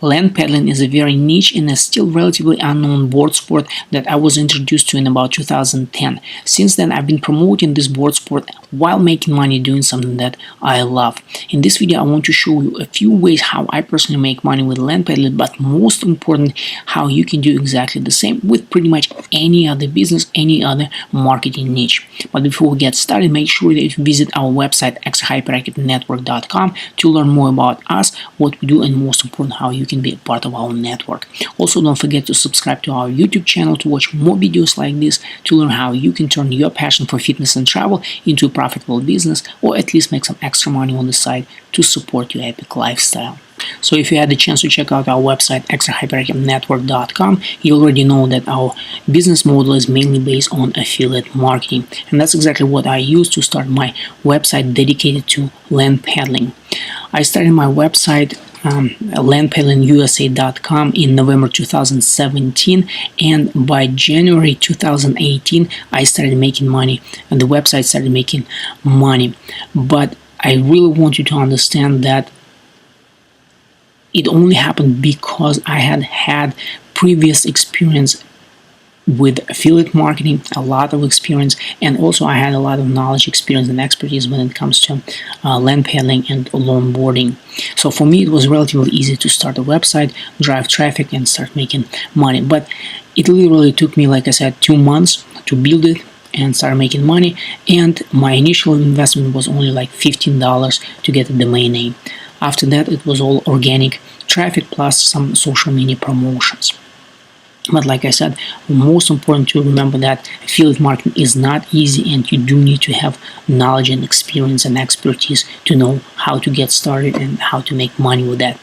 Land paddling is a very niche and a still relatively unknown board sport that I was introduced to in about 2010. Since then, I've been promoting this board sport while making money doing something that I love. In this video, I want to show you a few ways how I personally make money with land paddling, but most important, how you can do exactly the same with pretty much any other business, any other marketing niche. But before we get started, make sure that you visit our website extrahyperactivenetwork.com to learn more about us, what we do, and most important, how you can be a part of our network. Also, don't forget to subscribe to our YouTube channel to watch more videos like this, to learn how you can turn your passion for fitness and travel into a profitable business, or at least make some extra money on the side to support your epic lifestyle. So if you had the chance to check out our website extrahyperactivenetwork.com, you already know that our business model is mainly based on affiliate marketing, and that's exactly what I used to start my website dedicated to land paddling. I started my website landpaddlingusa.com in November 2017, and by January 2018 I started making money and the website started making money. But I really want you to understand that it only happened because I had previous experience with affiliate marketing, a lot of experience, and also I had a lot of knowledge, experience, and expertise when it comes to land paddling and longboarding. So for me, it was relatively easy to start a website, drive traffic, and start making money. But it literally took me, like I said, 2 months to build it and start making money, and my initial investment was only like $15 to get a domain name. After that, it was all organic traffic plus some social media promotions. But like I said, most important to remember that affiliate marketing is not easy, and you do need to have knowledge and experience and expertise to know how to get started and how to make money with that.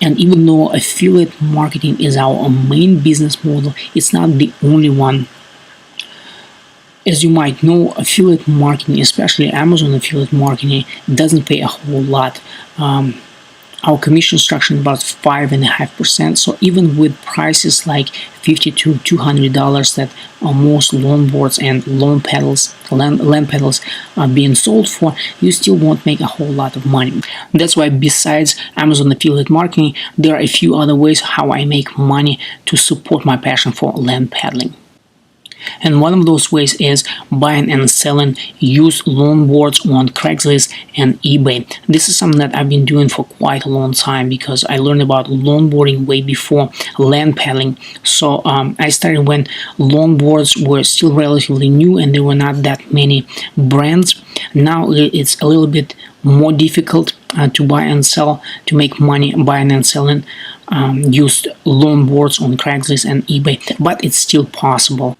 And even though affiliate marketing is our main business model, it's not the only one. As you might know, affiliate marketing, especially Amazon affiliate marketing, doesn't pay a whole lot. Our commission structure is about 5.5%. So even with prices like $50 to $200 that most longboards and land paddles are being sold for, you still won't make a whole lot of money. That's why besides Amazon affiliate marketing, there are a few other ways how I make money to support my passion for land paddling. And one of those ways is buying and selling used longboards on Craigslist and eBay. This is something that I've been doing for quite a long time because I learned about longboarding way before land paddling. So I started when longboards were still relatively new and there were not that many brands. Now it's a little bit more difficult to buy and sell, to make money buying and selling used longboards on Craigslist and eBay, but it's still possible,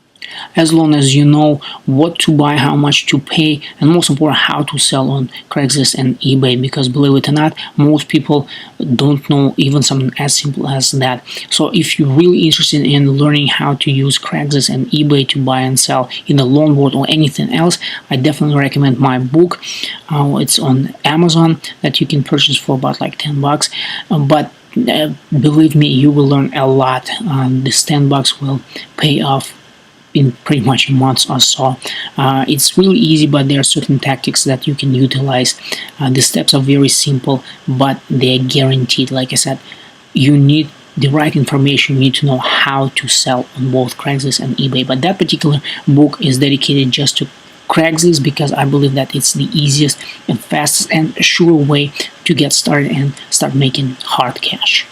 as long as you know what to buy, how much to pay, and most important, how to sell on Craigslist and eBay, because believe it or not, most people don't know even something as simple as that. So if you're really interested in learning how to use Craigslist and eBay to buy and sell in a longboard or anything else, I definitely recommend my book. It's on Amazon that you can purchase for about like $10, but believe me, you will learn a lot. This $10 will pay off in pretty much a month or so. It's really easy, but there are certain tactics that you can utilize. The steps are very simple, but they're guaranteed. Like I said, you need the right information. You need to know how to sell on both Craigslist and eBay. But that particular book is dedicated just to Craigslist because I believe that it's the easiest and fastest and sure way to get started and start making hard cash.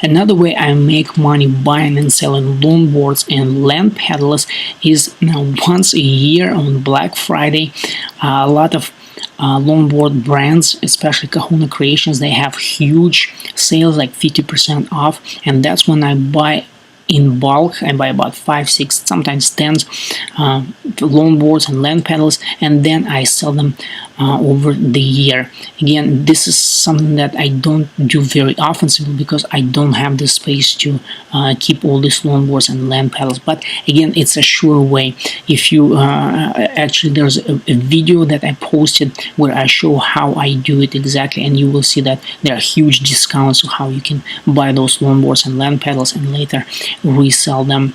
Another way I make money buying and selling longboards and land paddlers is once a year on Black Friday. A lot of longboard brands, especially Kahuna Creations, they have huge sales, like 50% off, and that's when I buy in bulk. I buy about 5, 6, sometimes 10 longboards and land paddles, and then I sell them over the year. Again, this is something that I don't do very often simply because I don't have the space to keep all these longboards and land paddles. But again, it's a sure way. If you actually, there's a video that I posted where I show how I do it exactly, and you will see that there are huge discounts of how you can buy those longboards and land paddles and later resell them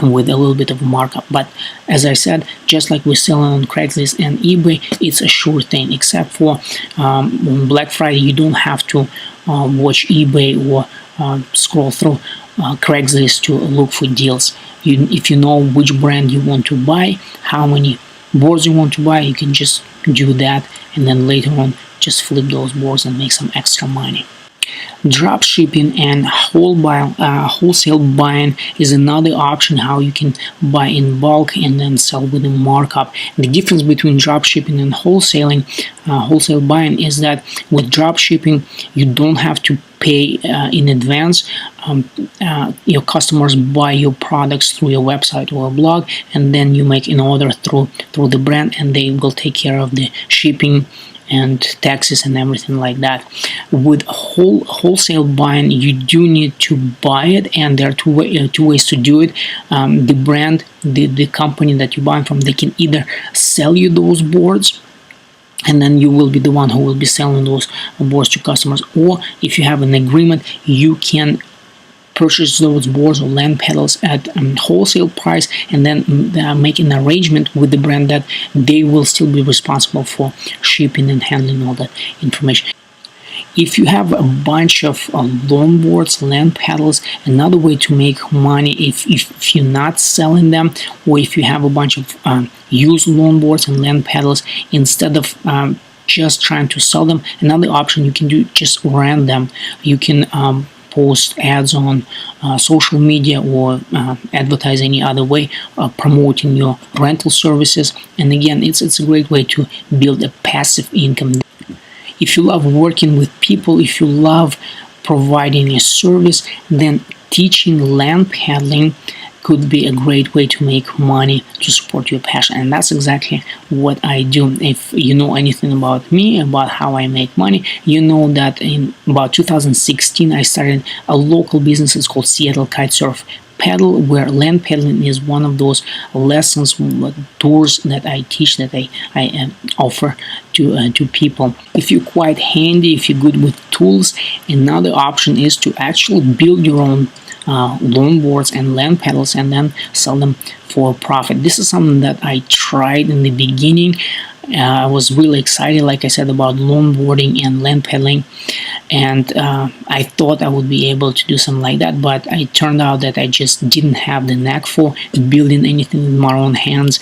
with a little bit of markup. But as I said, just like we're selling on Craigslist and eBay, it's a sure thing, except for on Black Friday. You don't have to watch eBay or scroll through Craigslist to look for deals. If you know which brand you want to buy, how many boards you want to buy, you can just do that, and then later on just flip those boards and make some extra money. Drop shipping and wholesale buying is another option how you can buy in bulk and then sell with a markup. The difference between drop shipping and wholesale buying is that with drop shipping you don't have to pay in advance. Your customers buy your products through your website or a blog, and then you make an order through the brand, and they will take care of the shipping and taxes and everything like that. With wholesale buying, you do need to buy it, and there are two ways to do it. The brand, the company that you buy from, they can either sell you those boards, and then you will be the one who will be selling those boards to customers, or if you have an agreement, you can purchase those boards or land pedals at wholesale price, and then make an arrangement with the brand that they will still be responsible for shipping and handling all that information. If you have a bunch of lawn boards, land pedals, another way to make money if you're not selling them, or if you have a bunch of used lawn boards and land pedals, instead of just trying to sell them, another option you can do, just rent them. You can post ads on social media or advertise any other way, promoting your rental services. And again, it's a great way to build a passive income. If you love working with people, if you love providing a service, then teaching land peddling could be a great way to make money to support your passion. And that's exactly what I do. If you know anything about me, about how I make money, you know that in about 2016 I started a local business. It's called Seattle Kitesurf Paddle, where land pedaling is one of those lessons, tours that I teach, that I offer to people. If you're quite handy, if you're good with tools, another option is to actually build your own lawn boards and land pedals and then sell them for profit. This is something that I tried in the beginning. I was really excited, like I said, about longboarding and land pedaling, and I thought I would be able to do something like that, but it turned out that I just didn't have the knack for building anything with my own hands.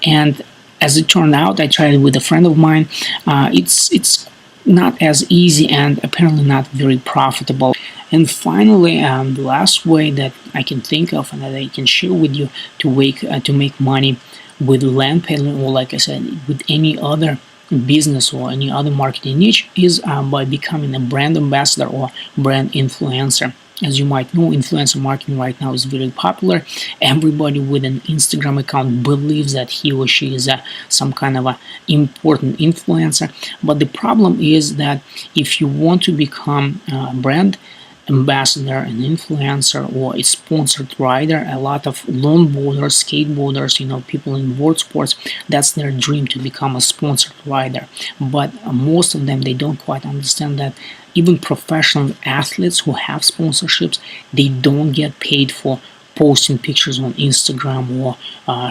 And as it turned out, I tried it with a friend of mine. It's not as easy and apparently not very profitable. And finally, the last way that I can think of and that I can share with you to make money with land pedaling, or like I said, with any other business or any other marketing niche, is by becoming a brand ambassador or brand influencer. As you might know, influencer marketing right now is very popular. Everybody with an Instagram account believes that he or she is some kind of a important influencer. But the problem is that if you want to become a brand ambassador, an influencer, or a sponsored rider, a lot of longboarders, skateboarders, people in board sports, that's their dream, to become a sponsored rider. But most of them, they don't quite understand that even professional athletes who have sponsorships, they don't get paid for posting pictures on Instagram or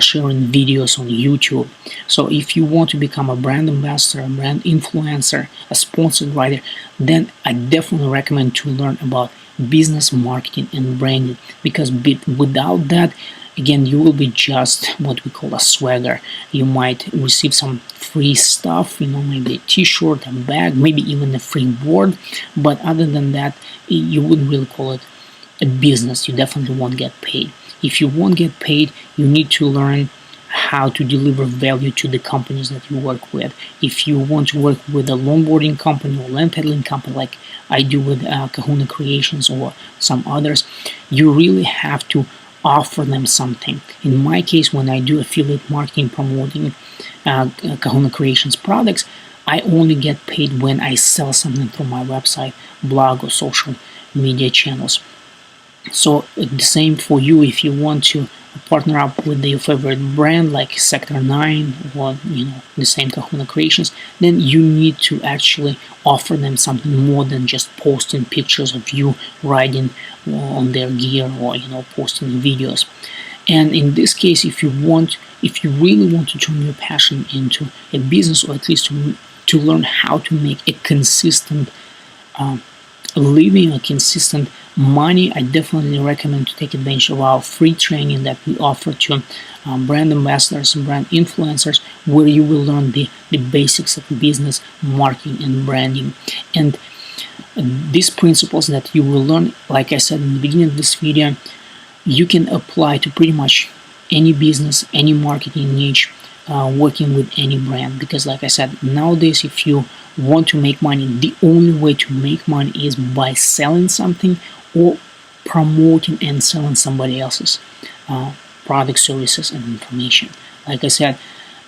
sharing videos on YouTube. So if you want to become a brand ambassador, a brand influencer, a sponsored rider, then I definitely recommend to learn about business marketing and branding, because without that, again, you will be just what we call a swagger. You might receive some free stuff, maybe a t-shirt, a bag, maybe even a free board, but other than that, you wouldn't really call it a business. You definitely won't get paid. If you won't get paid, you need to learn how to deliver value to the companies that you work with. If you want to work with a longboarding company or land pedaling company, like I do with Kahuna Creations or some others, you really have to offer them something. In my case, when I do affiliate marketing promoting Kahuna Creations products, I only get paid when I sell something through my website, blog, or social media channels. So the same for you. If you want to partner up with your favorite brand like Sector 9 or the same Kahuna Creations, then you need to actually offer them something more than just posting pictures of you riding on their gear or posting videos. And in this case, if you really want to turn your passion into a business, or at least to learn how to make a consistent living, a consistent money, I definitely recommend to take advantage of our free training that we offer to brand ambassadors and brand influencers, where you will learn the basics of business, marketing, and branding. And these principles that you will learn, like I said in the beginning of this video, you can apply to pretty much any business, any marketing niche, working with any brand. Because like I said, nowadays, if you want to make money, the only way to make money is by selling something or promoting and selling somebody else's product, services, and information. Like I said,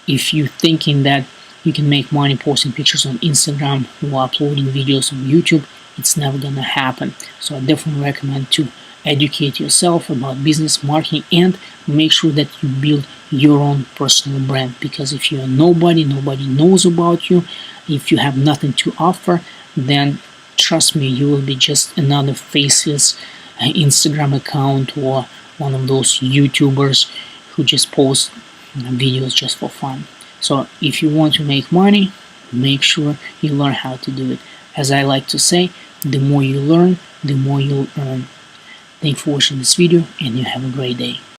if you're thinking that you can make money posting pictures on Instagram or uploading videos on YouTube, it's never gonna happen. So I definitely recommend to educate yourself about business, marketing, and make sure that you build your own personal brand. Because if you're nobody knows about you, if you have nothing to offer, then trust me, you will be just another faceless Instagram account or one of those YouTubers who just post videos just for fun. So if you want to make money, make sure you learn how to do it. As I like to say, the more you learn, the more you'll earn. Thanks for watching this video, and you have a great day.